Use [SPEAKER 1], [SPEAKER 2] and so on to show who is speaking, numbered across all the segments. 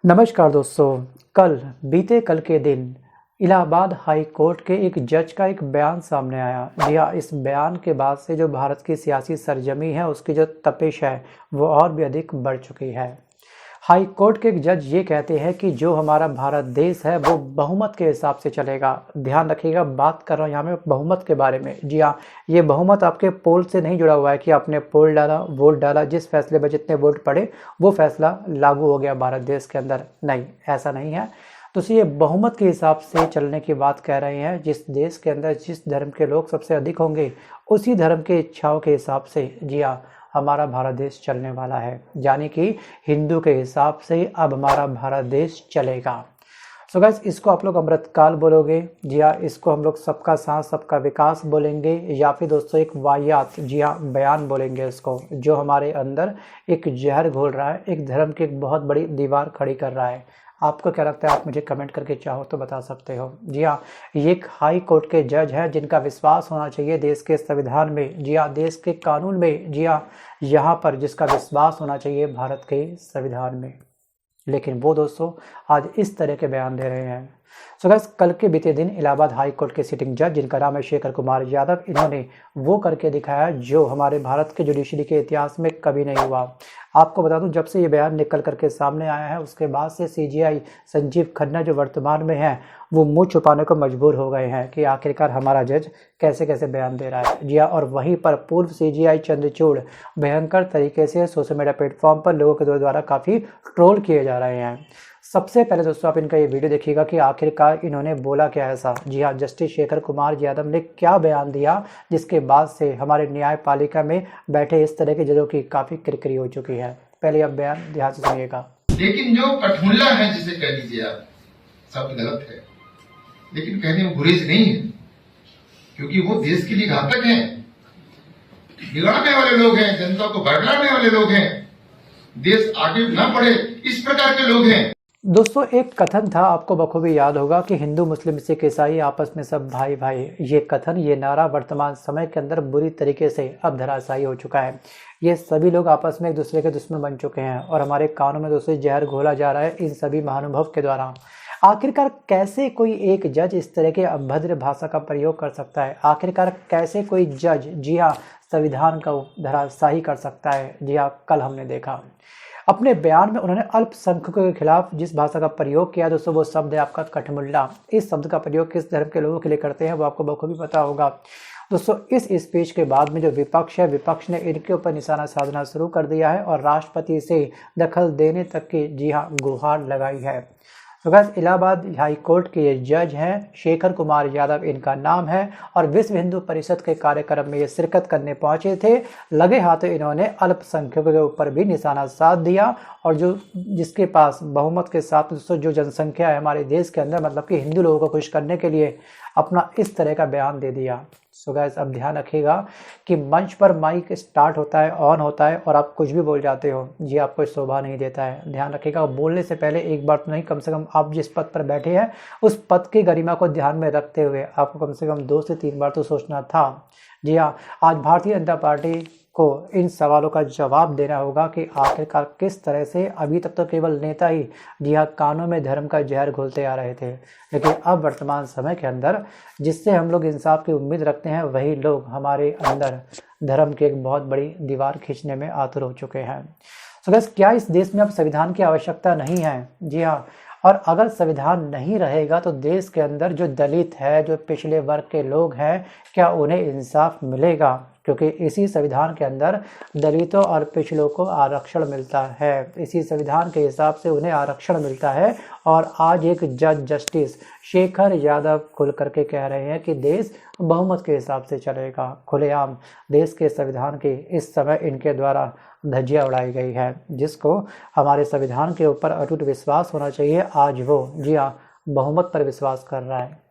[SPEAKER 1] नमस्कार दोस्तों। बीते कल के दिन इलाहाबाद हाई कोर्ट के एक जज का एक बयान सामने आया। जी हाँ, इस बयान के बाद से जो भारत की सियासी सरजमी है उसकी जो तपिश है वो और भी अधिक बढ़ चुकी है। हाई कोर्ट के एक जज ये कहते हैं कि जो हमारा भारत देश है वो बहुमत के हिसाब से चलेगा। ध्यान रखिएगा, बात कर रहा हूँ यहाँ में बहुमत के बारे में। जी हाँ, ये बहुमत आपके पोल से नहीं जुड़ा हुआ है कि आपने पोल डाला, वोट डाला, जिस फैसले पर जितने वोट पड़े वो फैसला लागू हो गया भारत देश के अंदर। नहीं, ऐसा नहीं है। तो ये बहुमत के हिसाब से चलने की बात कह रहे हैं। जिस देश के अंदर जिस धर्म के लोग सबसे अधिक होंगे उसी धर्म के इच्छाओं के हिसाब से जी हाँ हमारा भारत देश चलने वाला है। यानी कि हिंदू के हिसाब से अब हमारा भारत देश चलेगा। सो गाइस, इसको आप लोग अमृतकाल बोलोगे। जी हाँ, इसको हम लोग सबका साथ सबका विकास बोलेंगे, या फिर दोस्तों एक वाहियात जी हाँ बयान बोलेंगे इसको, जो हमारे अंदर एक जहर घोल रहा है, एक धर्म की एक बहुत बड़ी दीवार खड़ी कर रहा है। आपको क्या लगता है? आप मुझे कमेंट करके चाहो तो बता सकते हो। जी हाँ, ये एक हाई कोर्ट के जज हैं जिनका विश्वास होना चाहिए देश के संविधान में। जी हाँ, देश के कानून में। जी हाँ, यहाँ पर जिसका विश्वास होना चाहिए भारत के संविधान में। लेकिन वो दोस्तों आज इस तरह के बयान दे रहे हैं। सो गाइस, कल के बीते दिन इलाहाबाद हाई कोर्ट के सिटिंग जज जिनका नाम है शेखर कुमार यादव, इन्होंने वो करके दिखाया जो हमारे भारत के जुडिशरी के इतिहास में कभी नहीं हुआ। आपको बता दूं, जब से ये बयान निकल करके सामने आया है उसके बाद से सीजीआई संजीव खन्ना जो वर्तमान में है वो मुंह छुपाने को मजबूर हो गए हैं कि आखिरकार हमारा जज कैसे कैसे बयान दे रहा है। जी हाँ, और वहीं पर पूर्व सीजीआई चंद्रचूड़ भयंकर तरीके से सोशल मीडिया प्लेटफॉर्म पर लोगों के द्वारा काफ़ी ट्रोल किए जा रहे हैं। सबसे पहले दोस्तों आप इनका ये वीडियो देखिएगा कि आखिरकार इन्होंने बोला क्या ऐसा। जी हाँ, जस्टिस शेखर कुमार यादव ने क्या बयान दिया जिसके बाद से हमारे न्यायपालिका में बैठे इस तरह के जजों की काफ़ी किरकिरी हो चुकी है। पहले आप बयान ध्यान से सुनिएगा।
[SPEAKER 2] लेकिन जो कठमुल्ला है, जिसे कह लीजिए आप, शब्द गलत है लेकिन कहने में गुरेज नहीं है, क्योंकि वो देश के लिए घातक हैं, बिगाड़ने वाले लोग हैं, जनता को बरगलाने वाले लोग हैं, देश आगे न बढ़े इस प्रकार के लोग हैं।
[SPEAKER 1] दोस्तों एक कथन था, आपको बखूबी याद होगा कि हिंदू मुस्लिम सिख ईसाई आपस में सब भाई भाई। ये कथन, ये नारा वर्तमान समय के अंदर बुरी तरीके से अब धराशायी हो चुका है। ये सभी लोग आपस में एक दूसरे के दुश्मन बन चुके हैं और हमारे कानों में दोस्तों जहर घोला जा रहा है इन सभी महानुभव के द्वारा। आखिरकार कैसे कोई एक जज इस तरह के अभद्र भाषा का प्रयोग कर सकता है? आखिरकार कैसे कोई जज जी हाँ संविधान का धराशायी कर सकता है? जी हाँ, कल हमने देखा। अपने बयान में उन्होंने अल्पसंख्यकों के खिलाफ जिस भाषा का प्रयोग किया दोस्तों, वो शब्द है आपका कठमुल्ला। इस शब्द का प्रयोग किस धर्म के लोगों के लिए करते हैं वो आपको बखूबी पता होगा। दोस्तों इस स्पीच के बाद में जो विपक्ष है, विपक्ष ने इनके ऊपर निशाना साधना शुरू कर दिया है और राष्ट्रपति से दखल देने तक की जी हाँ गुहार लगाई है। तो गाइस, इलाहाबाद हाई कोर्ट के ये जज हैं, शेखर कुमार यादव इनका नाम है, और विश्व हिंदू परिषद के कार्यक्रम में ये शिरकत करने पहुंचे थे। लगे हाथों इन्होंने अल्पसंख्यकों के ऊपर भी निशाना साध दिया और जो जिसके पास बहुमत के साथ दोस्तों जो जनसंख्या है हमारे देश के अंदर, मतलब कि हिंदू लोगों को खुश करने के लिए अपना इस तरह का बयान दे दिया। सो गाइस, अब ध्यान रखिएगा कि मंच पर माइक स्टार्ट होता है, ऑन होता है और आप कुछ भी बोल जाते हो, ये आपको शोभा नहीं देता है। ध्यान रखिएगा, बोलने से पहले एक बार तो नहीं, कम से कम आप जिस पद पर बैठे हैं उस पद की गरिमा को ध्यान में रखते हुए आपको कम से कम 2 से 3 बार तो सोचना था। जी हाँ, आज भारतीय जनता पार्टी को इन सवालों का जवाब देना होगा कि आखिरकार किस तरह से अभी तक तो केवल नेता ही जी हाँ कानों में धर्म का जहर घोलते आ रहे थे, लेकिन अब वर्तमान समय के अंदर जिससे हम लोग इंसाफ की उम्मीद रखते हैं वही लोग हमारे अंदर धर्म की एक बहुत बड़ी दीवार खींचने में आतुर हो चुके हैं। सो गाइस, क्या इस देश में अब संविधान की आवश्यकता नहीं है? जी हाँ, और अगर संविधान नहीं रहेगा तो देश के अंदर जो दलित है, जो पिछले वर्ग के लोग हैं, क्या उन्हें इंसाफ मिलेगा? क्योंकि इसी संविधान के अंदर दलितों और पिछड़ों को आरक्षण मिलता है, इसी संविधान के हिसाब से उन्हें आरक्षण मिलता है। और आज एक जज जस्टिस शेखर यादव खुल करके कह रहे हैं कि देश बहुमत के हिसाब से चलेगा। खुलेआम देश के संविधान की इस समय इनके द्वारा धज्जियां उड़ाई गई है, जिसको हमारे संविधान के ऊपर अटूट विश्वास होना चाहिए। आज वो जी हाँ बहुमत पर विश्वास कर रहा है।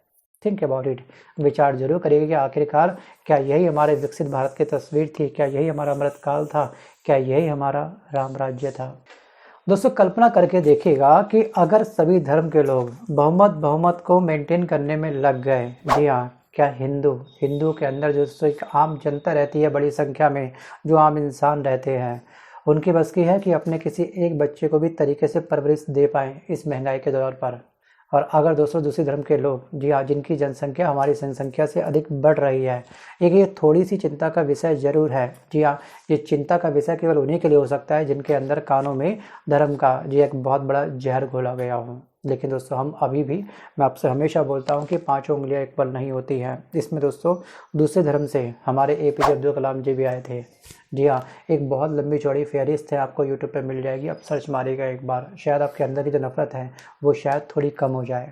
[SPEAKER 1] थिंक अबाउट इट, विचार जरूर करिएगा कि आखिरकार क्या यही हमारे विकसित भारत की तस्वीर थी? क्या यही हमारा अमृतकाल था? क्या यही हमारा राम राज्य था? दोस्तों कल्पना करके देखिएगा कि अगर सभी धर्म के लोग बहुमत को मेंटेन करने में लग गए, जी हाँ, क्या हिंदू के अंदर जो एक आम जनता रहती है बड़ी संख्या में, जो आम इंसान रहते हैं, उनकी बस की है कि अपने किसी एक बच्चे को भी तरीके से परवरिश दे पाएँ इस महंगाई के दौर पर। और अगर दूसरे धर्म के लोग, जी हाँ, जिनकी जनसंख्या हमारी जनसंख्या से अधिक बढ़ रही है, एक ये थोड़ी सी चिंता का विषय जरूर है। जी हाँ, ये चिंता का विषय केवल उन्हीं के लिए हो सकता है जिनके अंदर कानों में धर्म का जी एक बहुत बड़ा जहर घोला गया हो। लेकिन दोस्तों हम अभी भी, मैं आपसे हमेशा बोलता हूँ कि 5 उंगलियाँ एक पल नहीं होती हैं। इसमें दोस्तों दूसरे धर्म से हमारे APJ अब्दुल कलाम जी भी आए थे। जी हाँ, एक बहुत लंबी चौड़ी फहरिस्त है, आपको यूट्यूब पे मिल जाएगी, आप सर्च मारिएगा एक बार, शायद आपके अंदर की जो नफरत है वो शायद थोड़ी कम हो जाए।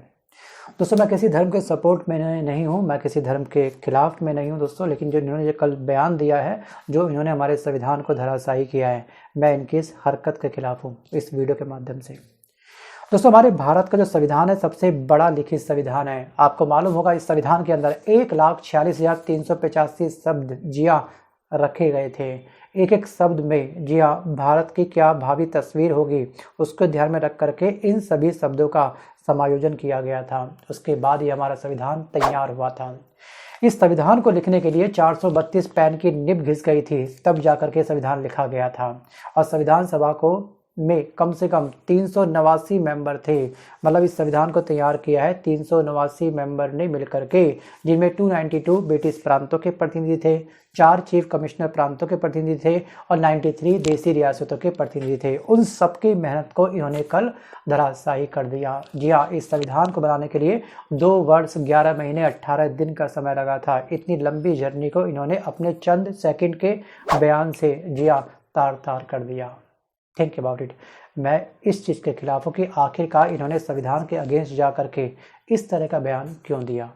[SPEAKER 1] दोस्तों मैं किसी धर्म के सपोर्ट में नहीं हूँ, मैं किसी धर्म के खिलाफ में नहीं हूँ दोस्तों, लेकिन जो इन्होंने ये कल बयान दिया है, जो इन्होंने हमारे संविधान को धराशायी किया है, मैं इनकी इस हरकत के खिलाफ हूँ इस वीडियो के माध्यम से। दोस्तों हमारे भारत का जो संविधान है सबसे बड़ा लिखित संविधान है। आपको मालूम होगा इस संविधान के अंदर 1,46,385 शब्द जिया रखे गए थे। एक एक शब्द में जी हाँ भारत की क्या भावी तस्वीर होगी उसको ध्यान में रख करके इन सभी शब्दों का समायोजन किया गया था। उसके बाद ही हमारा संविधान तैयार हुआ था। इस संविधान को लिखने के लिए 432 पेन की निब घिस गई थी, तब जाकर के संविधान लिखा गया था। और संविधान सभा को में कम से कम 389 मेंबर थे। मतलब इस संविधान को तैयार किया है 389 मेंबर ने मिलकर के, जिनमें 292 ब्रिटिश प्रांतों के प्रतिनिधि थे, 4 चीफ कमिश्नर प्रांतों के प्रतिनिधि थे और 93 देसी रियासतों के प्रतिनिधि थे। उन सबकी मेहनत को इन्होंने कल धराशायी कर दिया। जी हाँ, इस संविधान को बनाने के लिए 2 वर्ष 11 महीने 18 दिन का समय लगा था। इतनी लंबी जर्नी को इन्होंने अपने चंद सेकंड के बयान से जी हाँ तार कर दिया। Think about it. मैं इस चीज़ के खिलाफ हूँ कि आखिरकार इन्होंने संविधान के अगेंस्ट जा करके इस तरह का बयान क्यों दिया।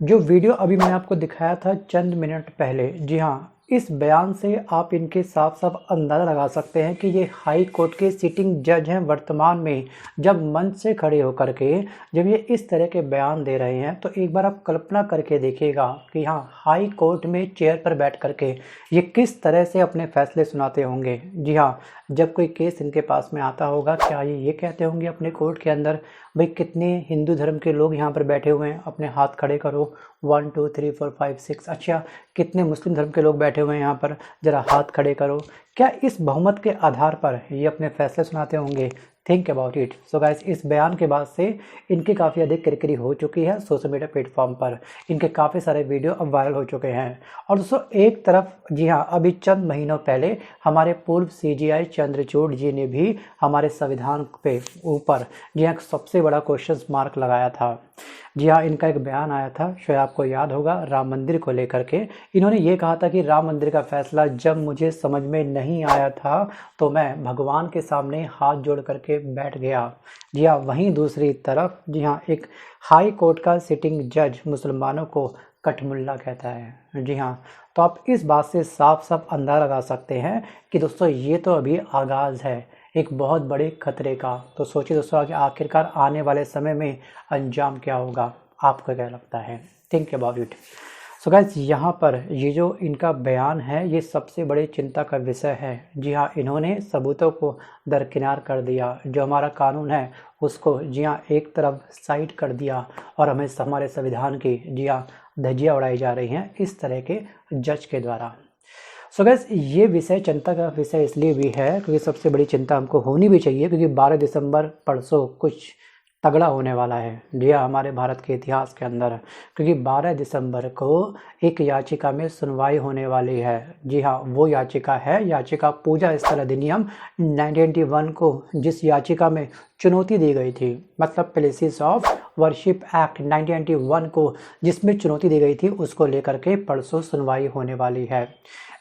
[SPEAKER 1] जो वीडियो अभी मैंने आपको दिखाया था चंद मिनट पहले, जी हाँ, इस बयान से आप इनके साफ साफ अंदाज़ा लगा सकते हैं कि ये हाई कोर्ट के सिटिंग जज हैं वर्तमान में। जब मंच से खड़े होकर के जब ये इस तरह के बयान दे रहे हैं तो एक बार आप कल्पना करके देखिएगा कि हाँ हाई कोर्ट में चेयर पर बैठ करके ये किस तरह से अपने फैसले सुनाते होंगे। जी हाँ, जब कोई केस इनके पास में आता होगा क्या ये कहते होंगे अपने कोर्ट के अंदर, भाई कितने हिंदू धर्म के लोग यहाँ पर बैठे हुए हैं, अपने हाथ खड़े करो, 1 2 3 4 5 6। अच्छा, कितने मुस्लिम धर्म के लोग बैठे हुए हैं यहाँ पर, जरा हाथ खड़े करो। क्या इस बहुमत के आधार पर ये अपने फैसले सुनाते होंगे? Think about it. So guys, इस बयान के बाद से इनकी काफ़ी अधिक किरकिरी हो चुकी है सोशल मीडिया प्लेटफॉर्म पर। इनके काफ़ी सारे वीडियो अब वायरल हो चुके हैं। और दोस्तों एक तरफ जी हाँ, अभी चंद महीनों पहले हमारे पूर्व CGI चंद्रचूड़ जी ने भी हमारे संविधान पे ऊपर जी हाँ सबसे बड़ा क्वेश्चन मार्क लगाया था। जी हाँ, इनका एक बयान आया था, शायद आपको याद होगा, राम मंदिर को लेकर के। इन्होंने ये कहा था कि राम मंदिर का फैसला जब मुझे समझ में नहीं आया था तो मैं भगवान के सामने हाथ जोड़ करके बैठ गया। जी हाँ, वहीं दूसरी तरफ जी हाँ एक हाई कोर्ट का सिटिंग जज मुसलमानों को कठमुल्ला कहता है। जी हाँ, तो आप इस बात से साफ साफ अंदाजा लगा सकते हैं कि दोस्तों ये तो अभी आगाज़ है एक बहुत बड़े खतरे का। तो सोचिए दोस्तों कि आखिरकार आने वाले समय में अंजाम क्या होगा, आपको क्या लगता है? Think about it. So guys, यहाँ पर ये जो इनका बयान है ये सबसे बड़ी चिंता का विषय है। जी हाँ, इन्होंने सबूतों को दरकिनार कर दिया, जो हमारा कानून है उसको जी हाँ एक तरफ साइड कर दिया और हमें हमारे संविधान की जी हाँ धज्जियाँ उड़ाई जा रही हैं इस तरह के जज के द्वारा। सो गाइस, ये विषय चिंता का विषय इसलिए भी है क्योंकि सबसे बड़ी चिंता हमको होनी भी चाहिए, क्योंकि 12 दिसंबर परसों कुछ तगड़ा होने वाला है जी हाँ हमारे भारत के इतिहास के अंदर, क्योंकि 12 दिसंबर को एक याचिका में सुनवाई होने वाली है। जी हाँ, वो याचिका है याचिका पूजा स्थल अधिनियम 1991 को, जिस याचिका में चुनौती दी गई थी, मतलब प्लेसेस ऑफ वर्शिप एक्ट 1991 को जिसमें चुनौती दी गई थी, उसको लेकर के परसों सुनवाई होने वाली है।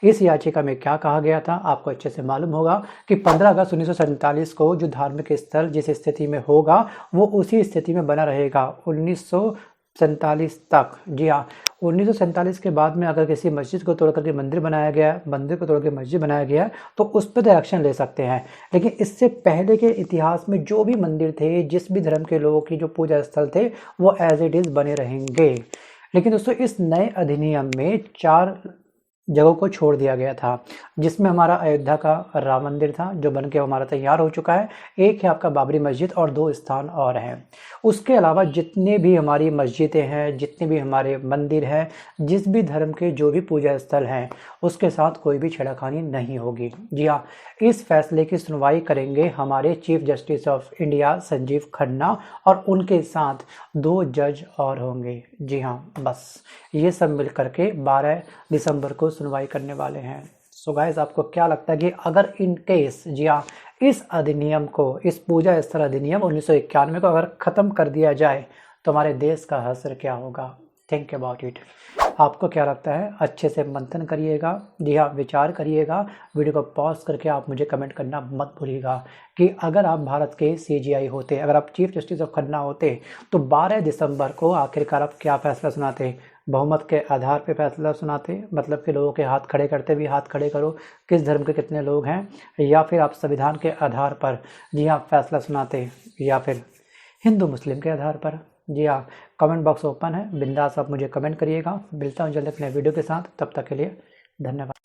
[SPEAKER 1] इस याचिका में क्या कहा गया था आपको अच्छे से मालूम होगा कि 15 अगस्त 1947 को जो धार्मिक स्थल जिस स्थिति में होगा वो उसी स्थिति में बना रहेगा 1947 तक। जी हाँ, 1947 के बाद में अगर किसी मस्जिद को तोड़ करके मंदिर बनाया गया, मंदिर को तोड़ के मस्जिद बनाया गया तो उस पर तो एक्शन ले सकते हैं, लेकिन इससे पहले के इतिहास में जो भी मंदिर थे, जिस भी धर्म के लोगों की जो पूजा स्थल थे, वो एज इट इज़ बने रहेंगे। लेकिन दोस्तों इस नए अधिनियम में 4 जगहों को छोड़ दिया गया था, जिसमें हमारा अयोध्या का राम मंदिर था जो बन के हमारा तैयार हो चुका है, एक है आपका बाबरी मस्जिद और 2 स्थान और हैं। उसके अलावा जितने भी हमारी मस्जिदें हैं, जितने भी हमारे मंदिर हैं, जिस भी धर्म के जो भी पूजा स्थल हैं, उसके साथ कोई भी छेड़खानी नहीं होगी। जी हाँ, इस फैसले की सुनवाई करेंगे हमारे chief justice of India Sanjeev Khanna और उनके साथ 2 जज और होंगे। जी हाँ, बस ये सब मिल करके 12 दिसंबर को सुनवाई करने वाले हैं। सो गाइस, आपको क्या लगता है कि अगर इन केस, जी हाँ, इस अधिनियम को, इस पूजा स्थल अधिनियम 1991 को अगर ख़त्म कर दिया जाए तो हमारे देश का असर क्या होगा? Think about it. आपको क्या लगता है? अच्छे से मंथन करिएगा, जी हाँ, विचार करिएगा। वीडियो को पॉज करके आप मुझे कमेंट करना मत भूलिएगा कि अगर आप भारत के CJI होते, अगर आप चीफ जस्टिस ऑफ खन्ना होते, तो 12 दिसंबर को आखिरकार आप क्या फैसला सुनाते? बहुमत के आधार पे फैसला सुनाते, मतलब कि लोगों के हाथ खड़े करते भी हाथ खड़े करो, किस धर्म के कितने लोग हैं, या फिर आप संविधान के आधार पर, जी हाँ, फैसला सुनाते, या फिर हिंदू मुस्लिम के आधार पर? जी हाँ, कमेंट बॉक्स ओपन है, बिंदास आप मुझे कमेंट करिएगा। मिलता हूँ जल्द अपने वीडियो के साथ, तब तक के लिए धन्यवाद।